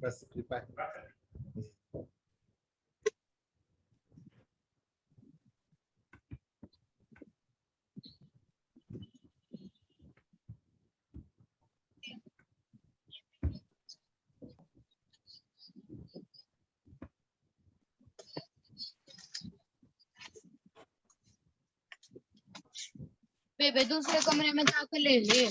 बस कृपा बेबे दूसरे कमरे में जाकर ले ले।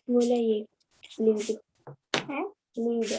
बोला ये लीड है लीड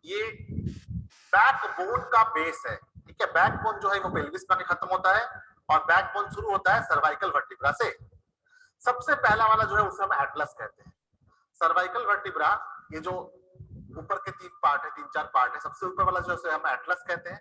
ये बैकबोन का बेस है, ठीक है। बैकबोन जो है वो पेल्विस में खत्म होता है और बैकबोन शुरू होता है सर्वाइकल वर्टिब्रा से। सबसे पहला वाला जो है उसे हम एटलस कहते हैं। सर्वाइकल वर्टिब्रा, ये जो ऊपर के तीन पार्ट है, तीन चार पार्ट है, सबसे ऊपर वाला जो है उसे हम एटलस कहते हैं।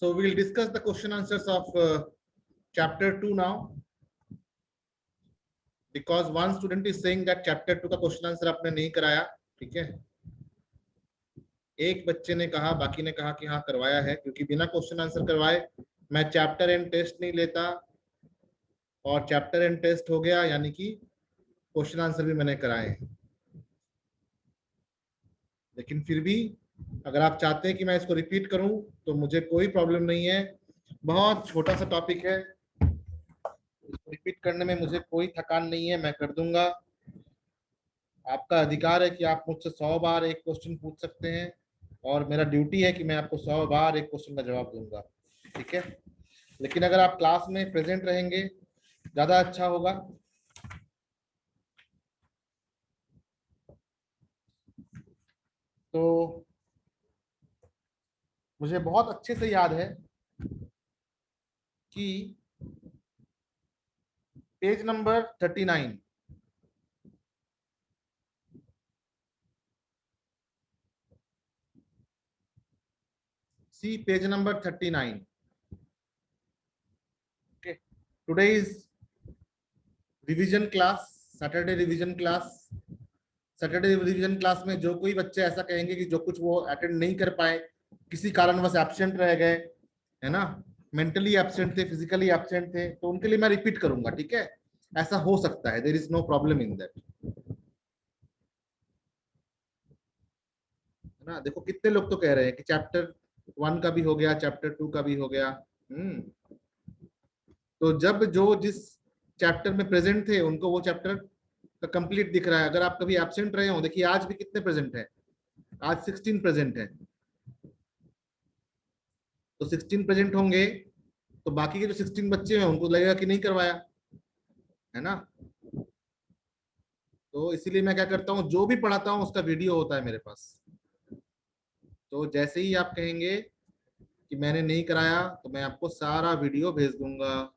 So we will discuss the question answers of chapter 2 now. Because one student is saying that chapter 2 का क्वेश्चन आंसर आपने नहीं कराया, ठीक है। एक बच्चे ने कहा, बाकी ने कहा कि हाँ करवाया है, क्योंकि बिना क्वेश्चन आंसर करवाए मैं चैप्टर एंड टेस्ट नहीं लेता, और चैप्टर एंड टेस्ट हो गया यानी कि क्वेश्चन आंसर भी मैंने कराए हैं। लेकिन फिर भी अगर आप चाहते हैं कि मैं इसको रिपीट करूं तो मुझे कोई प्रॉब्लम नहीं है, बहुत छोटा सा टॉपिक है, इसको रिपीट करने में मुझे कोई थकान नहीं है, मैं कर दूंगा। आपका अधिकार है कि आप मुझसे 100 बार एक क्वेश्चन पूछ सकते हैं, और मेरा ड्यूटी है कि मैं आपको 100 बार एक क्वेश्चन का जवाब दूंगा, ठीक है। लेकिन अगर आप क्लास में प्रेजेंट रहेंगे ज्यादा अच्छा होगा। तो मुझे बहुत अच्छे से याद है कि page number 39, see page number 39, okay, today is revision class, Saturday revision class. Saturday revision class में जो कोई बच्चे ऐसा कहेंगे कि जो कुछ वो अटेंड नहीं कर पाए, किसी कारणवश एब्सेंट रह गए, है ना, मेंटली एब्सेंट थे, फिजिकली एब्सेंट थे, तो उनके लिए मैं रिपीट करूंगा, ठीक है। ऐसा हो सकता है, there is no problem in that, है ना। देखो कितने लोग तो कह रहे हैं कि चैप्टर 1 का भी हो गया, चैप्टर 2 का भी हो गया। तो जब जो जिस चैप्टर में प्रेजेंट थे उनको वो चैप्टर का कंप्लीट दिख रहा है। अगर आप कभी एब्सेंट रहे हो, देखिए आज भी कितने प्रेजेंट है, आज 16 प्रेजेंट है, तो 16 प्रेजेंट होंगे तो बाकी के जो 16 बच्चे हैं उनको लगेगा कि नहीं करवाया, है ना। तो इसीलिए मैं क्या करता हूँ, जो भी पढ़ाता हूँ उसका वीडियो होता है मेरे पास, तो जैसे ही आप कहेंगे कि मैंने नहीं कराया तो मैं आपको सारा वीडियो भेज दूंगा।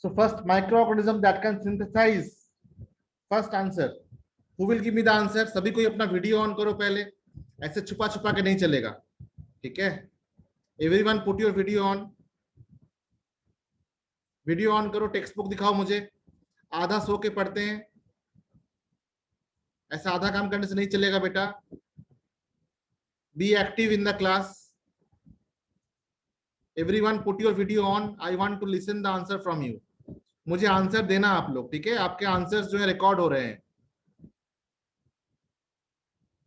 So first microorganism that can synthesize. First answer. Who will give me the answer? सभी कोई अपना वीडियो ऑन करो पहले, ऐसे छुपा छुपा के नहीं चलेगा, ठीक है? Everyone put your video on. Video on करो, टेक्स्ट बुक दिखाओ मुझे, आधा सो के पढ़ते हैं, ऐसा आधा काम करने से नहीं चलेगा बेटा. Be active in the class. Everyone put your video on. I want to listen the answer from you. मुझे आंसर देना आप लोग, ठीक है? आपके आंसर्स जो है रिकॉर्ड हो रहे हैं.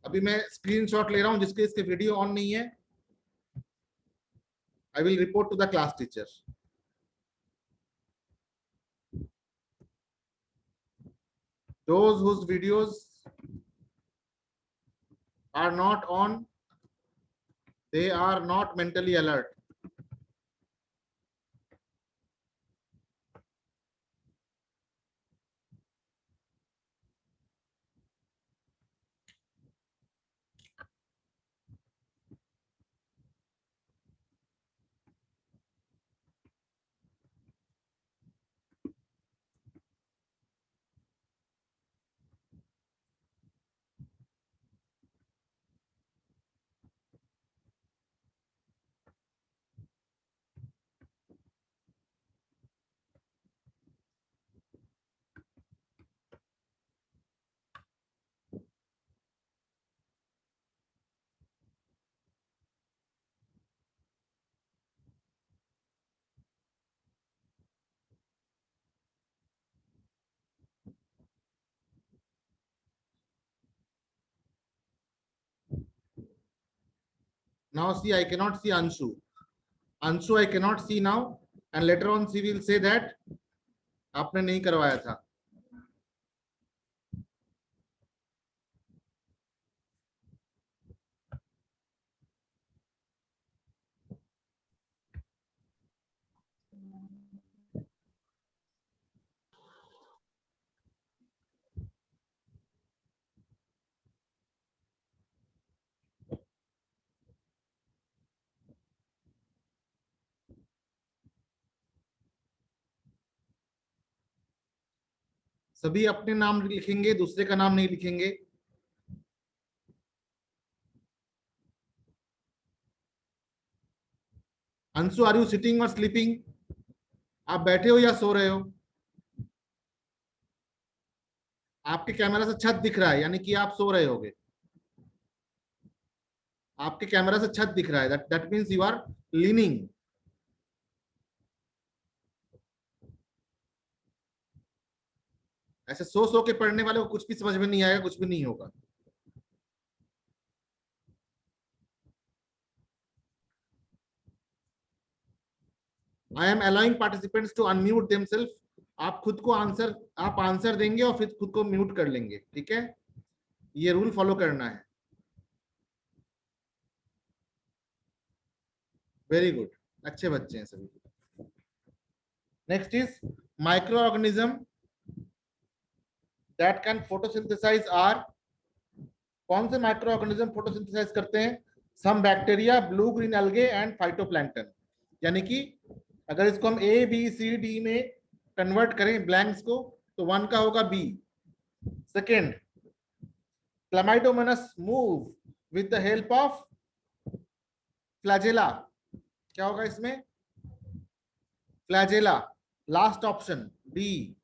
अभी मैं स्क्रीनशॉट ले रहा हूं, जिसके इसके वीडियो ऑन नहीं है, I will report to the class teacher. Those whose videos are not on, they are not mentally alert. Now see, I cannot see Anshu. Anshu I cannot see now, and later on she will say that आपने नहीं करवाया था. सभी अपने नाम लिखेंगे, दूसरे का नाम नहीं लिखेंगे. अंशु, आर यू सिटिंग और स्लीपिंग? आप बैठे हो या सो रहे हो? आपके कैमरा से छत दिख रहा है, यानी कि आप सो रहे होगे. आपके कैमरा से छत दिख रहा है, that means you are leaning. ऐसे सो के पढ़ने वाले को कुछ भी समझ में नहीं आएगा, कुछ भी नहीं होगा. I am allowing participants to unmute themselves. आप खुद को आंसर देंगे और फिर खुद को म्यूट कर लेंगे, ठीक है? ये रूल फॉलो करना है. वेरी गुड, अच्छे बच्चे हैं सभी. Next is micro organism that can photosynthesize are. कौन से माइक्रो ऑर्गेनिज्म फोटोसिंथेसाइज करते हैं? Some bacteria, blue green algae and phytoplankton. यानी कि अगर इसको हम ए बी सी डी में कन्वर्ट करें ब्लैंक्स को, तो 1 का होगा B. Second, chlamydomonas move with the help of flagella. क्या होगा इसमें? Flagella. Last option D.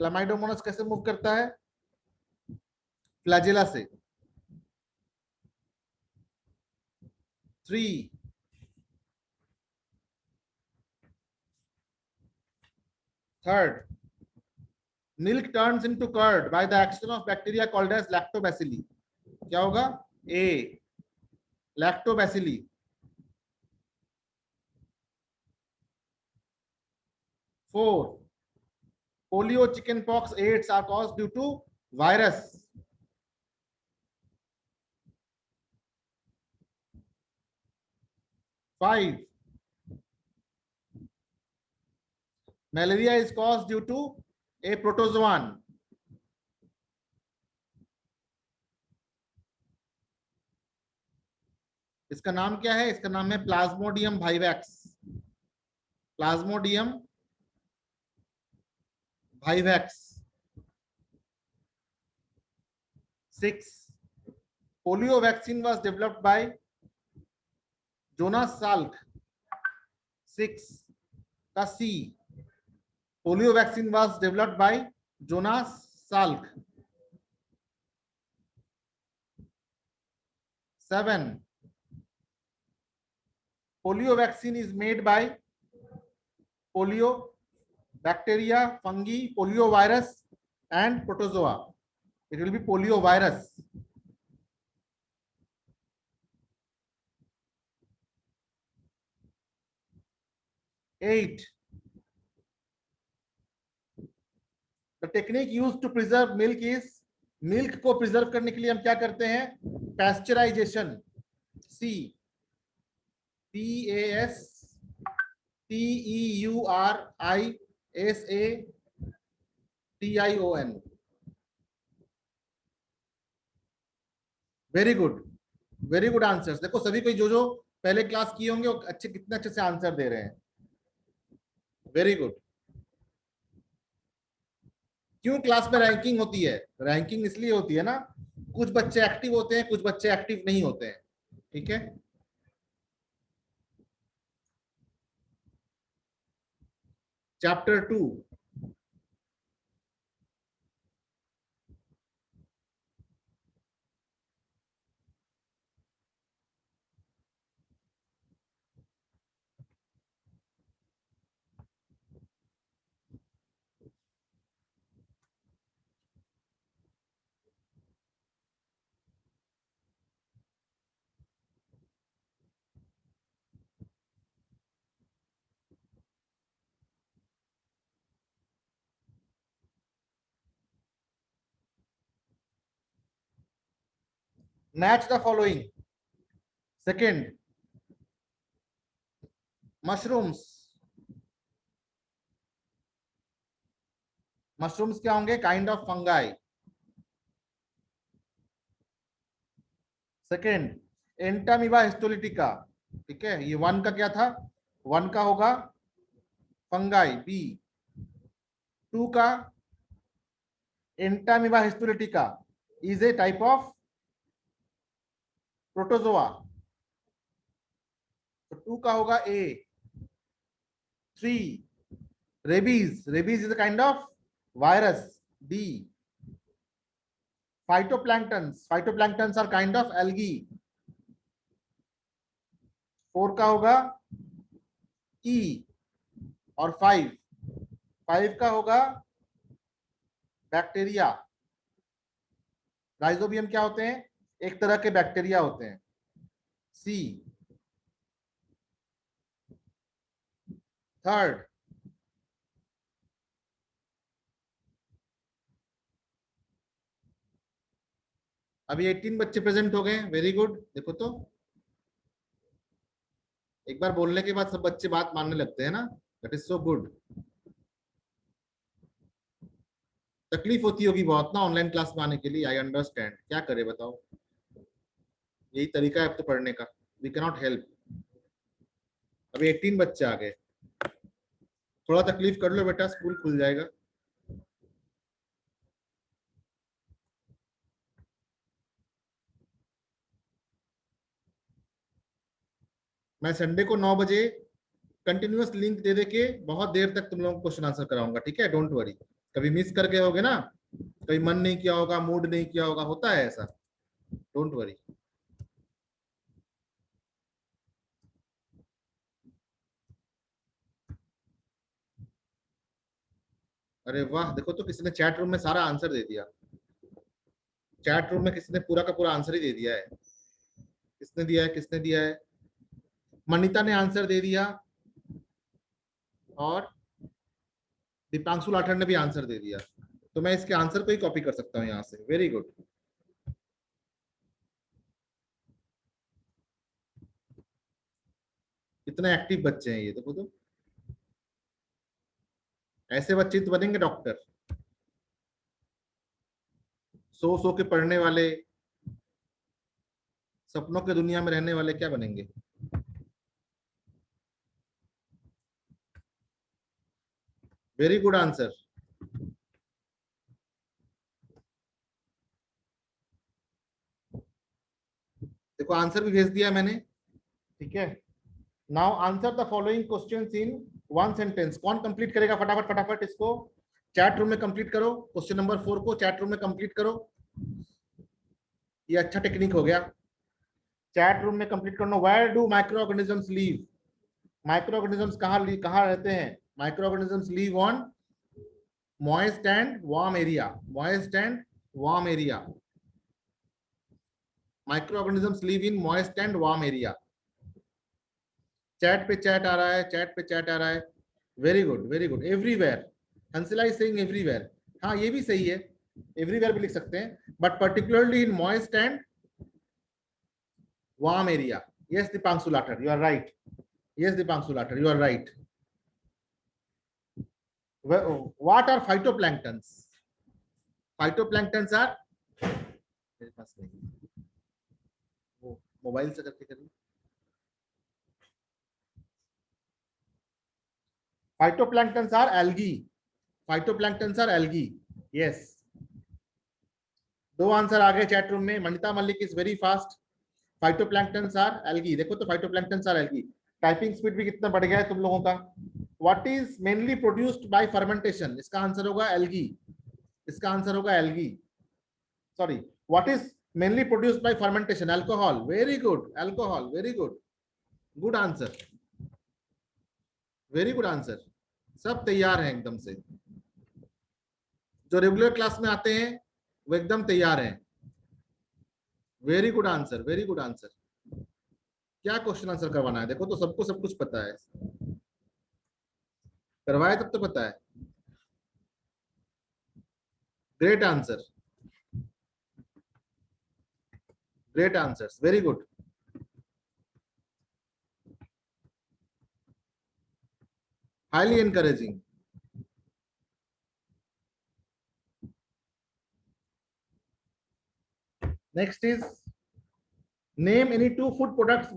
Chlamydomonas कैसे मूव करता है? फ्लैजेला से. 3. Third, milk turns into curd by the action of bacteria called as lactobacilli. क्या होगा? A. Lactobacilli. 4. Polio, chickenpox, AIDS are caused due to virus. 5. Malaria is caused due to a protozoan. इसका नाम क्या है? इसका नाम है Plasmodium vivax. Plasmodium Vivax. 6. Polio vaccine was developed by Jonas Salk. 6 का C. Polio vaccine was developed by Jonas Salk. 7. Polio vaccine is made by polio bacteria, fungi, polio virus and protozoa. It will be polio virus. 8. The technique used to preserve milk is, milk को preserve करने के लिए हम क्या करते हैं? Pasteurisation. C. PASTEURISATION. Very good, very good answers. देखो सभी कोई जो पहले क्लास किए होंगे वो अच्छे, कितने अच्छे से आंसर दे रहे हैं. Very good. क्यों क्लास में रैंकिंग होती है? रैंकिंग इसलिए होती है ना, कुछ बच्चे एक्टिव होते हैं, कुछ बच्चे एक्टिव नहीं होते हैं. ठीक है. Chapter 2. Match the following. Second, mushrooms. Mushrooms क्या होंगे? Kind of fungi. Second, Entamoeba histolytica. ठीक है, ये 1 का क्या था? 1 का होगा fungi, B. 2 का Entamoeba histolytica is a type of protozoa. तो 2 का होगा A. 3, rabies. Rabies is a kind of virus, D. Phytoplanktons. Phytoplanktons are kind of algae. 4 का होगा E. और 5 का होगा बैक्टीरिया. राइजोबियम क्या होते हैं? एक तरह के बैक्टीरिया होते हैं. C. थर्ड, अभी 18 बच्चे प्रेजेंट हो गए. Very good. देखो तो एक बार बोलने के बाद सब बच्चे बात मानने लगते हैं ना. That is so good. तकलीफ होती होगी बहुत ना ऑनलाइन क्लास में आने के लिए. I understand. क्या करे बताओ, यही तरीका है अब तो पढ़ने का. We can not help. अभी 18 बच्चे आ गए. थोड़ा तकलीफ कर लो बेटा, स्कूल खुल जाएगा. मैं संडे को 9 बजे कंटिन्यूअस लिंक दे के बहुत देर तक तुम लोगों को क्वेश्चन आंसर कराऊंगा. ठीक है, डोंट वरी. कभी मिस कर गए होगे ना, कभी मन नहीं किया होगा, मूड नहीं किया होगा, होता है ऐसा. Don't worry. अरे वाह, देखो तो किसी ने चैट रूम में सारा आंसर दे दिया. चैट रूम में किसी ने पूरा का पूरा आंसर ही दे दिया है. किसने दिया है? किसने दिया है? मनीता ने आंसर दे दिया और दीपांशु लाठर ने भी आंसर दे दिया. तो मैं इसके आंसर को ही कॉपी कर सकता हूं यहां से. Very good. कितने एक्टिव बच्चे हैं ये, देखो तो. ऐसे बच्चे तो बनेंगे डॉक्टर. सो के पढ़ने वाले, सपनों की दुनिया में रहने वाले क्या बनेंगे? Very good answer. देखो आंसर भी भेज दिया मैंने, ठीक है। Now answer the following questions in one sentence. कौन कंप्लीट करेगा फटाफट फटाफट इसको चैट रूम में कंप्लीट करो। क्वेश्चन नंबर 4 को चैट रूम में कंप्लीट करो। ये अच्छा टेक्निक हो गया, चैट रूम में कंप्लीट करना। Where do micro organisms live? Micro organisms कहाँ रहते हैं? Micro organisms live on moist and warm area. Moist and warm area. Micro organisms live in moist and warm area. Chat पे chat आ रहा है, chat पे chat आ रहा है। Very good very good. Everywhere, Hansla is saying everywhere. हाँ ये भी सही है, एवरीवेयर भी लिख सकते हैं, but particularly in moist and warm area. Yes Deepanshu Lathar, you are right. Yes Deepanshu Lathar, you are right. What are phytoplanktons? Phytoplanktons are, मेरे पास नहीं, वो मोबाइल से करके करिए। Phytoplanktons are algae. Phytoplanktons are algae. Yes. दो आंसर आ गए चैट रूम में। Manita Malik is very fast. Phytoplanktons are algae. देखो तो phytoplanktons are algae. Typing speed भी कितना बढ़ गया है तुम लोगों का। What is mainly produced by fermentation? इसका आंसर होगा एल्गी। इसका आंसर होगा algae. Sorry, what is mainly produced by fermentation? Alcohol. Very good, alcohol, very good, good answer, very good answer. सब तैयार हैं एकदम से, जो रेगुलर क्लास में आते हैं वो एकदम तैयार हैं। Very good answer, very good answer. क्या क्वेश्चन आंसर करवाना है? देखो तो सबको सब कुछ पता है, करवाए तब तो पता है। Great answer, great answers, very good. Highly encouraging. Next is name any two food products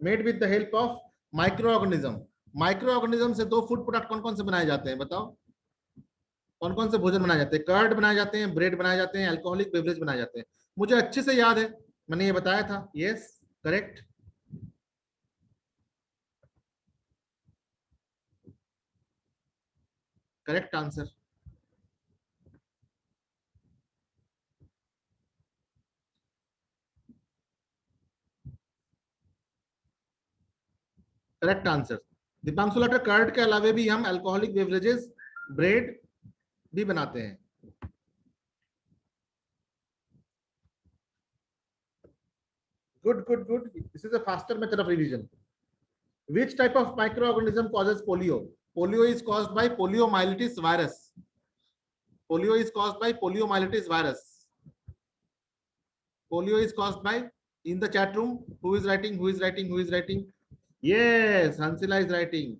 made with the help of microorganism. Microorganism से दो फूड प्रोडक्ट कौन कौन से बनाए जाते हैं बताओ? कौन कौन से भोजन बनाए जाते हैं? कर्ड बनाए जाते हैं, ब्रेड बनाए जाते हैं, अल्कोहलिक बेवरेज बनाए जाते हैं। मुझे अच्छे से याद है, मैंने ये बताया था। Yes correct, correct answer. Correct answer Deepanshu Latar. Curd के अलावा भी हम अल्कोहलिक बेवरेजेस, ब्रेड भी बनाते हैं। Good good good. This is a faster method of revision. Which type of microorganism causes polio? Polio is caused by poliomyelitis virus. Polio is caused by poliomyelitis virus. Polio is caused by, in the chat room, who is writing? Who is writing? Who is writing? Yes, Hansila is writing.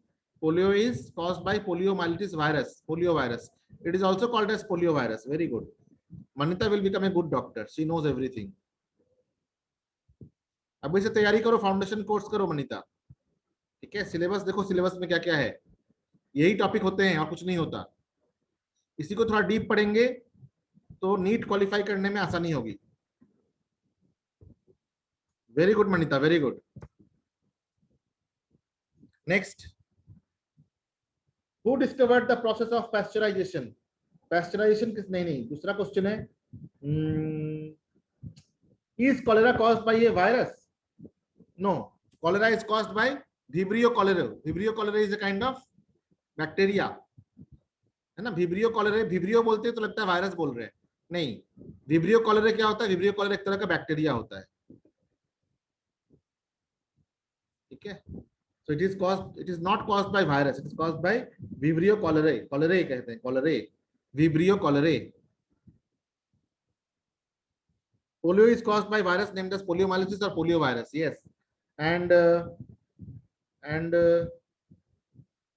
Polio is caused by poliomyelitis virus. Polio virus. It is also called as polio virus. Very good. Manita will become a good doctor. She knows everything. अभी से तैयारी करो, foundation course करो मनीता, ठीक है। Syllabus देखो, syllabus में क्या क्या है, यही टॉपिक होते हैं और कुछ नहीं होता। इसी को थोड़ा डीप पढ़ेंगे तो नीट क्वालिफाई करने में आसानी होगी। Very good Manita, very good. Next, who discovered the process of pasteurization? Pasteurization किस, नहीं दूसरा क्वेश्चन है। Is cholera caused by a virus? No, cholera is caused by vibrio cholera. Vibrio cholera is a kind of bacteria, है ना। Vibrio cholera, vibrio बोलते हैं तो लगता है वायरस बोल रहे हैं, नहीं। विब्रियो कॉलेरा क्या होता है? विब्रियो कॉलेरा एक तरह का बैक्टीरिया होता है, ठीक है। So it is caused, it is not caused by virus, it is caused by Vibrio cholerae. Cholerae कहते हैं, cholerae, Vibrio cholerae. Polio is caused by virus named as poliomyelitis or poliovirus. Yes, and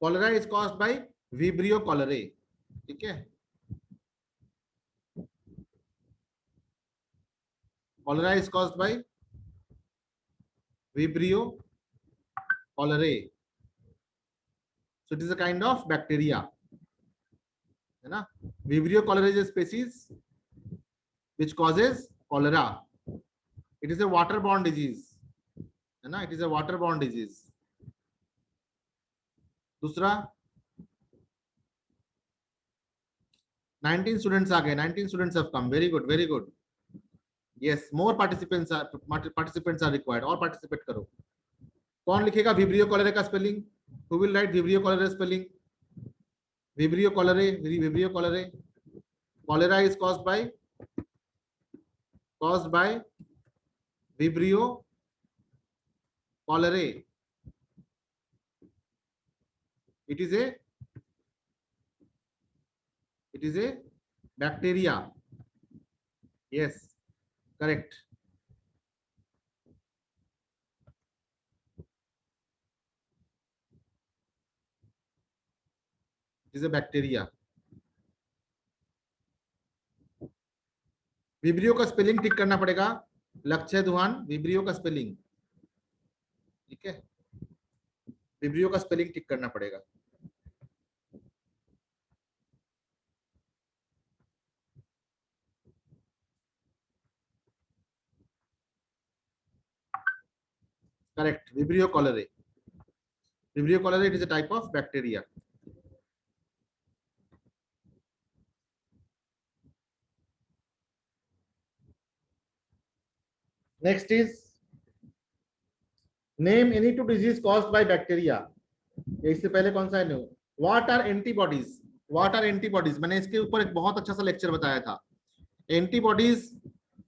cholera is caused by Vibrio cholerae. ठीक है, cholera is caused by Vibrio cholerae. So it is a kind of bacteria, है ना। Vibrio cholerae is a species which causes cholera. It is a waterborne disease, है ना, it is a waterborne disease. दूसरा 19 students आ गए, 19 students have come, very good very good. Yes, more participants are required, और participate करो। कौन लिखेगा vibrio cholera का spelling? Who will write vibrio cholera spelling? Vibrio cholerae, vibrio cholerae, cholera is caused by vibrio cholerae. It is a bacteria. Yes, correct. It is a bacteria. Vibrio का spelling ठीक करना पड़ेगा, लक्ष्य दुहान, vibrio का spelling, ठीक है, vibrio का spelling ठीक करना पड़ेगा। Correct, Vibrio cholerae. Vibrio cholerae, it is a type of bacteria. Next is name any two disease caused by bacteria. इससे पहले कौन सा है? What are antibodies? What are antibodies? मैंने इसके ऊपर एक बहुत अच्छा सा लेक्चर बताया था। Antibodies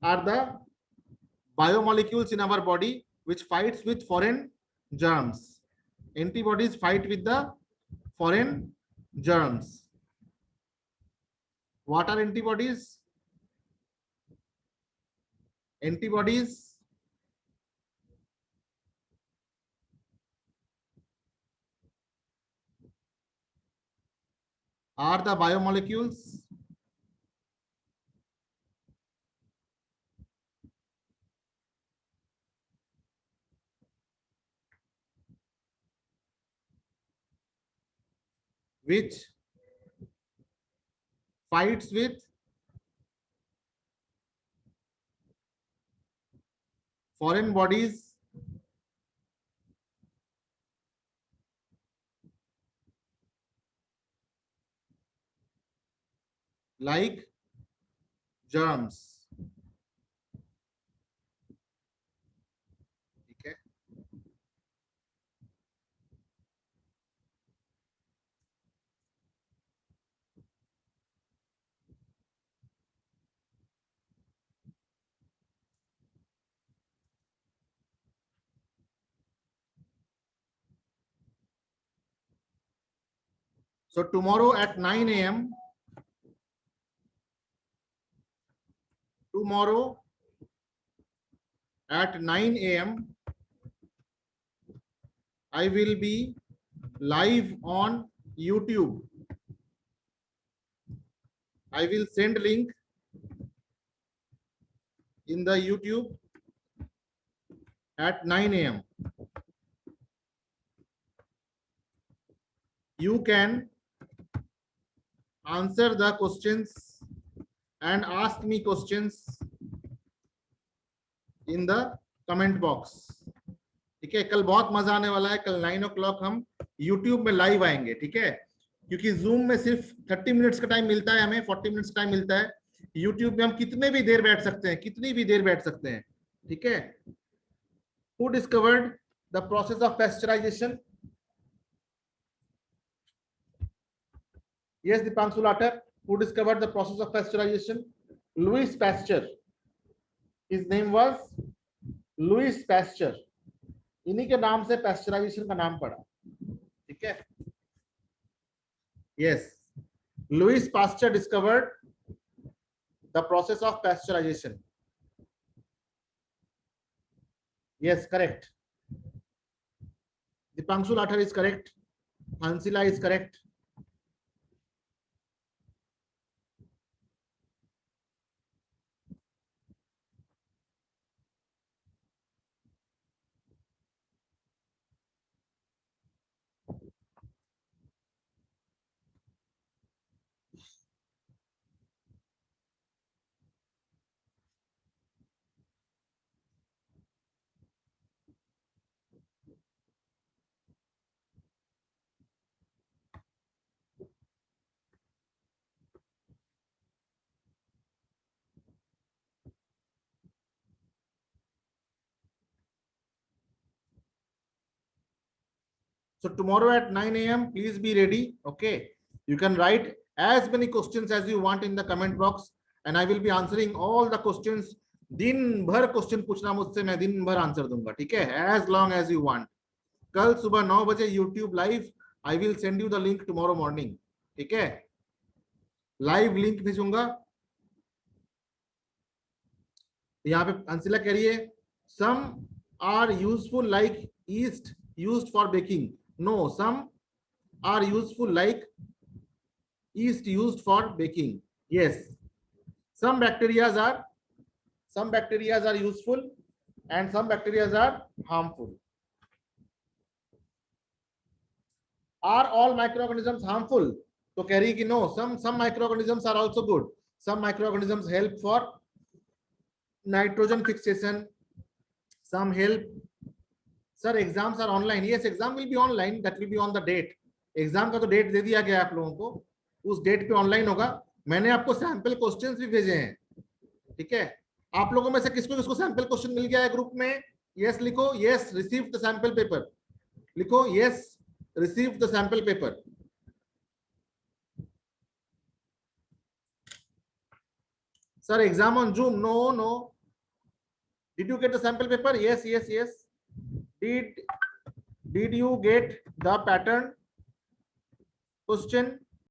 are the biomolecules in our body which fights with foreign germs. Antibodies fight with the foreign germs. What are antibodies? Antibodies are the biomolecules which fights with foreign bodies like germs. ठीक है, so tomorrow at 9 a.m. tomorrow at 9 a.m. I will be live on YouTube. I will send link in the YouTube at 9 a.m. You can answer the questions and ask me questions in the comment box. ठीक है, कल बहुत मजा आने वाला है। कल 9 o'clock हम YouTube में लाइव आएंगे, ठीक है, क्योंकि Zoom में सिर्फ 30 मिनट्स का टाइम मिलता है, हमें 40 मिनट्स टाइम मिलता है। YouTube में हम कितने भी देर बैठ सकते हैं, कितनी भी देर बैठ सकते हैं, ठीक है। Who discovered the process of pasteurization? Yes, Dipanshu Latter. Who discovered the process of pasteurization? Louis Pasteur. His name was Louis Pasteur. इन्हीं के नाम से पैस्चराइजेशन का नाम पड़ा, ठीक है। Yes, Louis Pasteur discovered the process of pasteurization. Yes, correct. Dipanshu Latter is correct. Hansila is correct. So tomorrow at 9 a.m. please be ready. Okay, you can write as many questions as you want in the comment box, and I will be answering all the questions. दिन भर question पूछना मुझसे, मैं दिन भर answer दूंगा, ठीक है, as long as you want. कल सुबह 9 बजे YouTube live, I will send you the link tomorrow morning. ठीक है, लाइव लिंक भेजूंगा. यहाँ पे अंशिला कह रही है some are useful like yeast used for baking. No, some are useful like yeast used for baking. Yes, some bacteria are useful and some bacteria are harmful. Are all microorganisms harmful? तो कह रही है कि no, some microorganisms are also good. Some microorganisms help for nitrogen fixation, some help. Sir, exams are online. Yes, exam will be online. That will be on the date. Exam का तो date दे दिया गया आप लोगों को, उस date पे online होगा. मैंने आपको सैंपल क्वेश्चंस भी भेजे हैं, ठीक है. आप लोगों में से किसको किसको सैंपल क्वेश्चन मिल गया है ग्रुप में? यस लिखो, yes receive the sample paper. लिखो yes receive the sample paper. Sir exam on Zoom? No no. Did you get the sample paper? Yes, yes, yes. Did you get the pattern question?